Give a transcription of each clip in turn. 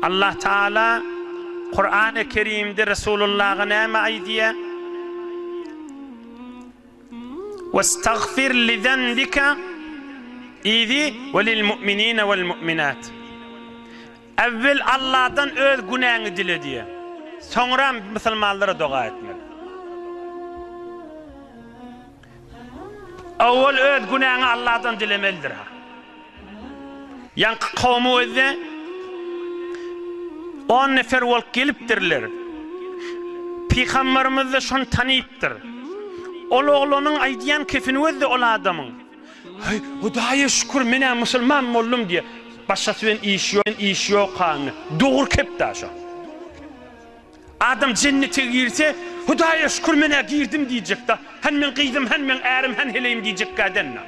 Allah Teala Kur'an-ı Kerim'de Resulullah'a ne aydiye? وَاسْتَغْفِرْ لِذَنْبِكَ İzi وَلِلْمُؤْمِنِينَ وَالْمُؤْمِنَاتِ. Evvel Allah'tan öz günahını dile diye. Sonra Müslümanlara dua etmeli. Evvel öz günahını Allah'tan dilemelidir. Yankı kavmu özde 10 nefer olup geliptirler. Peygamberimiz de şunu tanıyıptır. Ol oğlunun aydiyan kefini özde ol adamın. Hay, Hudaya şükür mene Müslüman oldum diye. Başkası ben iş yok kanı. Doğru kep daşa. Adam cennete girse Hudaya şükür mene girdim diyecek da. Hen men kıydım, hen men erim, hen heleyim diyecek kadenna.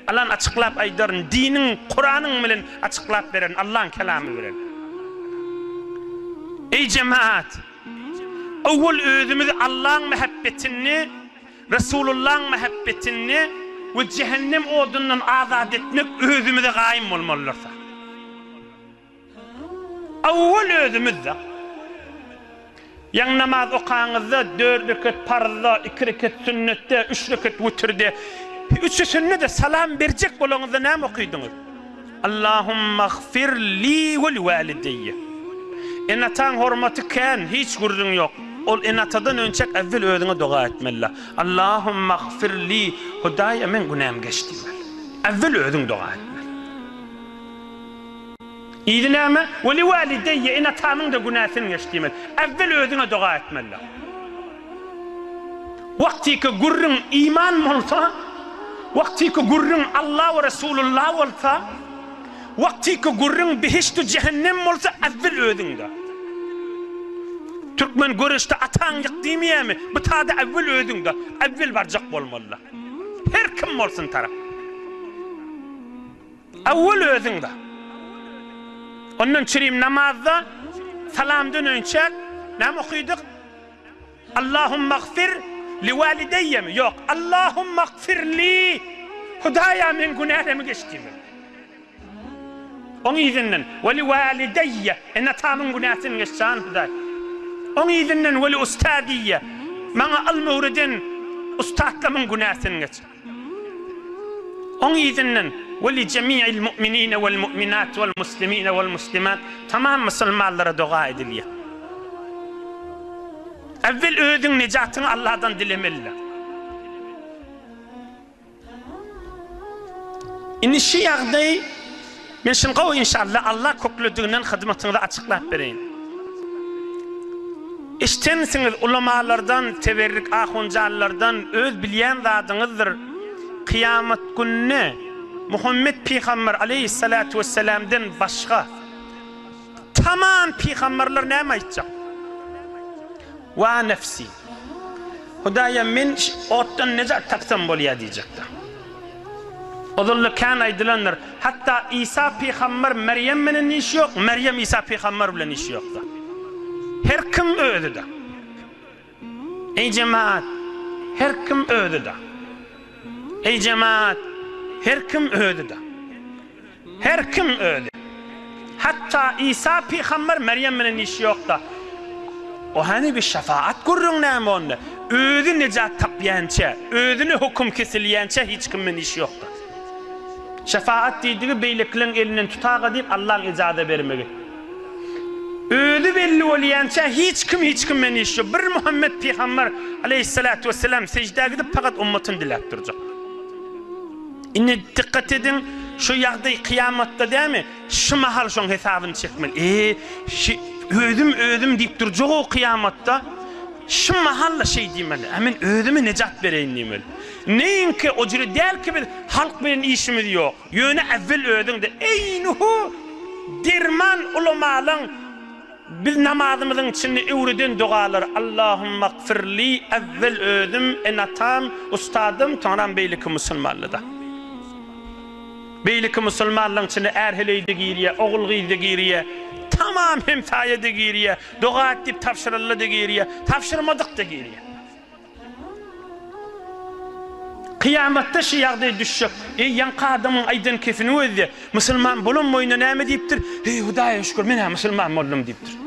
Allah'ın açıklap aydarın, dinin, Kur'an'ın bilen açıklap veren, Allah'ın kelamı veren. Ey cemaat, evvel özümüz Allah'ın muhabbetini, Resulullah'ın muhabbetini ve cehennem odundan azat etmek özümüze gayim olmalılarsa. Evvel özümüzde, yan namaz okanızda 4 rekat parzda, 2 rekat sünnette, 3 rekat vitirde, 3 sünnete salam verecek bolağınızda ne mi okuydunuz? Allahümme gfir li ve li valideyye. Enatan hormatı ken hiç gurrun yok. Ol enatadan öncek evvel özüne dua etmeli. Allahümme gfir li, Hudaya men günahım geçti. Evvel özün dua etmeli. İdiname ve li valideyye enatanın da günahını geçti. Evvel özüne dua etmeli. Vakti ki gurrun iman olsa, vakti ki gurrun Allah ve Resulullah olsa, vakti ki gurrun bihiştü cehennem olsa evvel özünde. Türkmen görüşte atan yık demeye mi? Bu tadı evvel özünde. Evvel varacak olmalı. Her kim olsun taraf. Evvel özünde. Onun çireyim namazda salamdan önce ne mi okuyduk? Allahümme gfir li valideyye mi? Yok. Allahümme gfir li. Hudaya men günahımı geçti mi? Onun izinden ve li valideyye enatamın günahını geçen Hudaya. Onun izinden ve li ustadiyye bana al-mevridin ustadlamın günahını geçen. Onun izinden ve li cemi'il mu'minine vel mu'minat vel muslimine vel muslimat tamam Müslümanlara dua ediliyor. Evvel özün necatını Allah'tan dilemeliler. İnişi yağdayı ben şimdi qav inşallah Allah kokluduğundan hizmetini açıklayıp vereyim. İştensiniz ulamalardan, teberrik ahuncalardan öz bilen zadınızdır. Kıyamet gününe Muhammed Peygamber aleyhissalatu vesselam'dan başka tamam peygamberler ne aytacak? Ve nefsi. Hudaya men ottan necat taksam bolya diyecekler. Odulla kan aydılanlar. Hatta İsa Peygamber Meryem'in işi yok. Meryem İsa Peygamber bilen işi yok da. Her kim öldü da. Ey cemaat, her kim öldü da. Ey cemaat, her kim öldü da. Her kim öldü. Hatta İsa Peygamber Meryem'in işi yok da. O hani bir şefaat gurrun näme onda. Özü necat tapyança, özünü hukum kesilyança hiç kimin işi yok da. Şefaat dediği beyliklerin elinden tutağa deyip Allah'ın icazı vermeli. Özü belli olayança hiç kimin işi yok. Bir Muhammed Peygamber aleyhissalatu vesselam secdeye gidip fakat ummatını dilettirecek. İnne dikkat edin şu yağday kıyamatta değil mi? Şu mahal şun hesabını çekmeli. Ödüm deyip duracak o kıyamatta. Şu mahalla şey demeli. Hemen ödümü necat vereyim demeli. Neyin ki o cüre değil ki bir halk benim işimiz yok. Yöne evvel ödüm de. Eynuhu dirman ulamalın biz namazımızın içinde üvreden dualar. Allahümme gfirli evvel ödüm enatam ustadım tanrım beylik Müslümanlı da. Beylik Müslümanlığın içinde erheleydi giriye, oğul giydi giriye. Tamam hemsaye de giriye, dua edip tavşırıllı da giriye, tavşırmadık da giriye. Kıyamatda şu ýagdaý düşjek. Ýanka adamyň aýdan kefini özdi. Musulman bolanmaýyna näme diýipdir? Hudaýa şükür men musulman boldum diýipdir.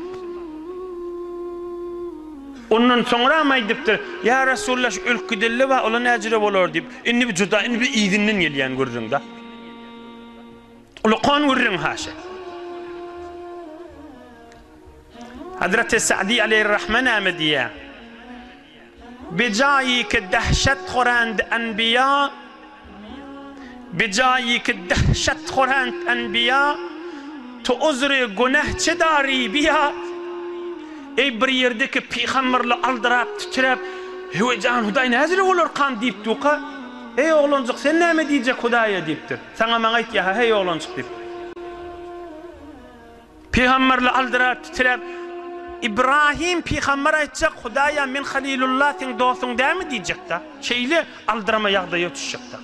Ondan sonra aýdypdyr. Ya Rasulullah şu ülküdelle we ola näjire bolar diýip. Indi bir juda indi bir izinden gelýän görürüň da. Ulu kan görürüň haşa. Hazreti Sa'di aleyhirrahman amediye. بجایی که دهشت خورند انبیا بجایی که دهشت خورند انبیا تو عذر گناه چه داری بیا ای bir yerdeki peygamberle aldırap titrep heyecan Hudaý näzire bolar kan diýip tuqa ey oglanjyk sen näme diýjek Hudaýa diýipdir sana maňa aýt ya hey oglanjyk diýip peygamberle aldırap titrep İbrahim peygamber aýtjak Hudaýa men Halilullah sen dostuň dämi diýjek da şeýle aldyrama ýagdaýa düşjek da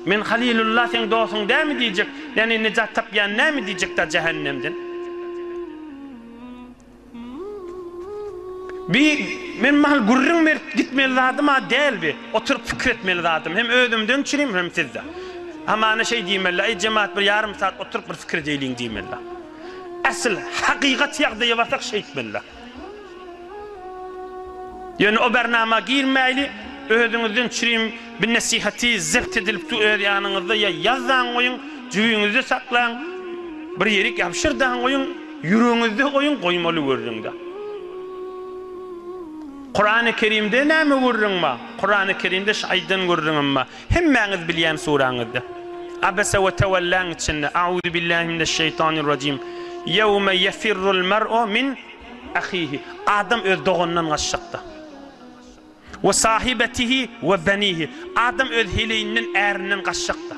men Halilullah sen dostuň dämi diýjek ýani nejat tapýan näme diýjek da cehennemden men mahal gurrun mer gitmeli zadım ha değil bi oturup fikir etmeli zadım hem özümden çüreyim hem sizde ama ana şey diýmeli ey cemaat bir yarım saat oturup bir fikir edeýin diýmeli asıl hakikat ýagdaýa barsak şey etmeli yani o bernama girmeyli özüňizden çüreyim bir nasihati zept edilip tu öz ýanyňyzda ya ýazdan goýun jüýüňizde saklaň bir ýerik ýapşyrdan goýun ýüregiňizde goýun goýmaly görüňde Kur'an-ı Kerim'de näme görürüňmi? Kur'an-ı Kerim'de şaýdan görürüňmi? Hemmäňiz bilýän suraňyzda. Abasa we tawallan içinde. A'udhu billahi mineşşeytanirracim. Yevme yefirrul mer'u min ahihi. Adam öz dogundan gaçşakda. Ve sahibetihi ve benihi. Adam öz hileyinden ärinden gaçşakda.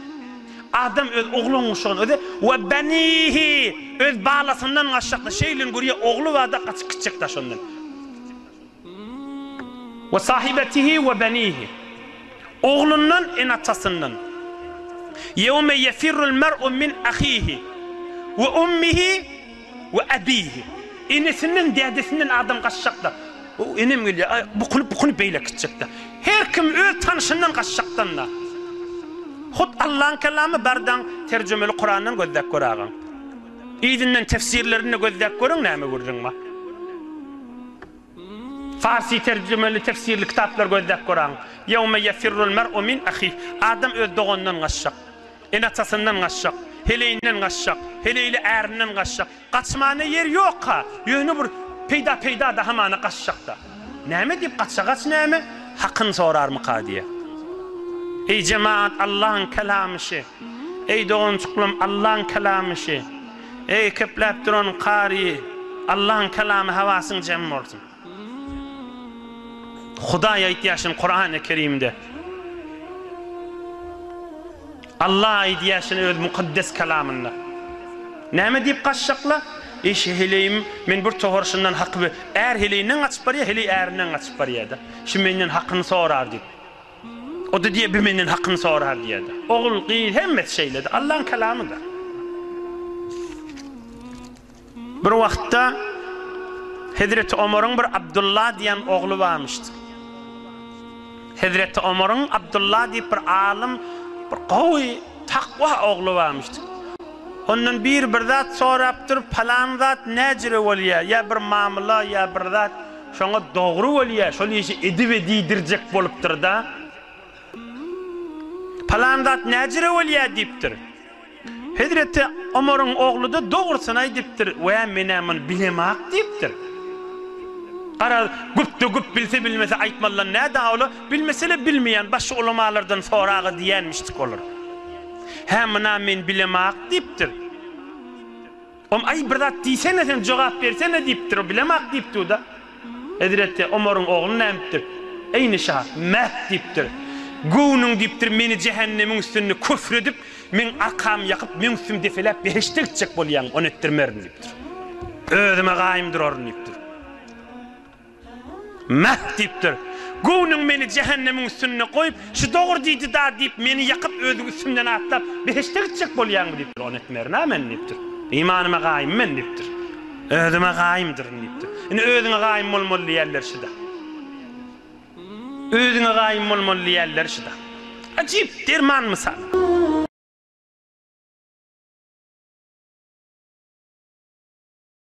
Adam öz oğlun uşağın öde ve benihi öz balasından gaçşakda. Şeýlen görýär oğlu wada gaçyp gitjekda şondan. Ve sahibetihi ve benihi oğlundan en atasından yevme yefirrul mer'u min ahihi ve ummihi ve abihi enesinden dedesinden adam kaçacakta o enem geliyor bu kulup beyle gidecekta her kim öz tanışından kaçacaktan da hut Allah'ın kelamı bardan tercümeli Kur'an'dan gözlep görağın izinden tefsirlerini gözlep görün näme görürüňmi Farsi tercümeli tefsirli kitaplar gözlep görän. Yevme yefirrul mer'u min ahihi. Adam öz dogundan gaçşak. En atasından gaçşak. Heleyinden gaçşak. Heleyle ärinden gaçşak. Gaçmana yer ýok ha. Ýöne bir peýda da hamana gaçşak da. Näme diýip gaçşak näme? Hakyny sorarmy diýe. Ey cemaat Allah'ın kelamyşy. Ey dogunçuklum Allah'ın kelamyşy. Ey kepläp duran qari Allah'ın kelamy hawasyny jem bolsun. Hudaýa aýtýaşyn Kur'an-ı Kerim'de. Allah aýtýaşyn öz mukaddes kelamynda. Näme diýip gaçşakla? Eş heleyim men bir toğurşundan haqqy är heleyinden gaçyp barýar, heley ärinden gaçyp barýar-da. Şu menden haqqyny sorar diýip. O da diýip menden haqqyny sorar diýdi. Oğul gyýy hemmet şeýledi. Allah'ın kelamydır. Bir wagtda Hazreti Ömer'in bir Abdullah diýen oğlu barmışdy. Hazreti Ömer'in Abdullah diýip bir alim, bir gowy takwa oğlu barmışdy. Ondan bir zat sorapdyr, falan zat näjire bolýar? Ya bir mamula, ya bir zat şoňa dogry bolýar, şol işi edip diýdirjek bolupdyr da. Falan zat näjire bolýar diýipdir. Hazreti Ömer'in oğlu da dogrusyny aýdypdyr, "Wa men bilemak" diýipdir. Ara güp bilse bilmese aýtmalar näde ola bilmesele bilmeýän başga ulamalardan soragy diýenmişdik olur. Hemna men bilemak diýipdir. Ay bir zat diýsene sen jogap bersene diýipdir, bilemak diýipdir da. Hazreti Ömer'in oğlu nämedir? Eýni şah meh diýipdir. Gownuň diýipdir meni cehennemiň üstünde küfür edip men akam ýakyp men üstüm defeläp beşte gitjek bolýan onu etdirmerin diýipdir. Özüme gaýymdyr orun diýipdir. Meh diýipdir. Gownuň meni cehennemiň üstüne goýup, şu dogry diýdi da diýip meni ýakyp özü üstümden atlap beşte gitjek bolýan diýipdir. Onu etmerin men diýipdir. İmanyma gaýym men diýipdir. Özüme gaýymdyr diýipdir. Ine özüňe gaýym bolmaly ýerler şida. Özüňe gaýym bolmaly ýerler şida. Acip derman misal.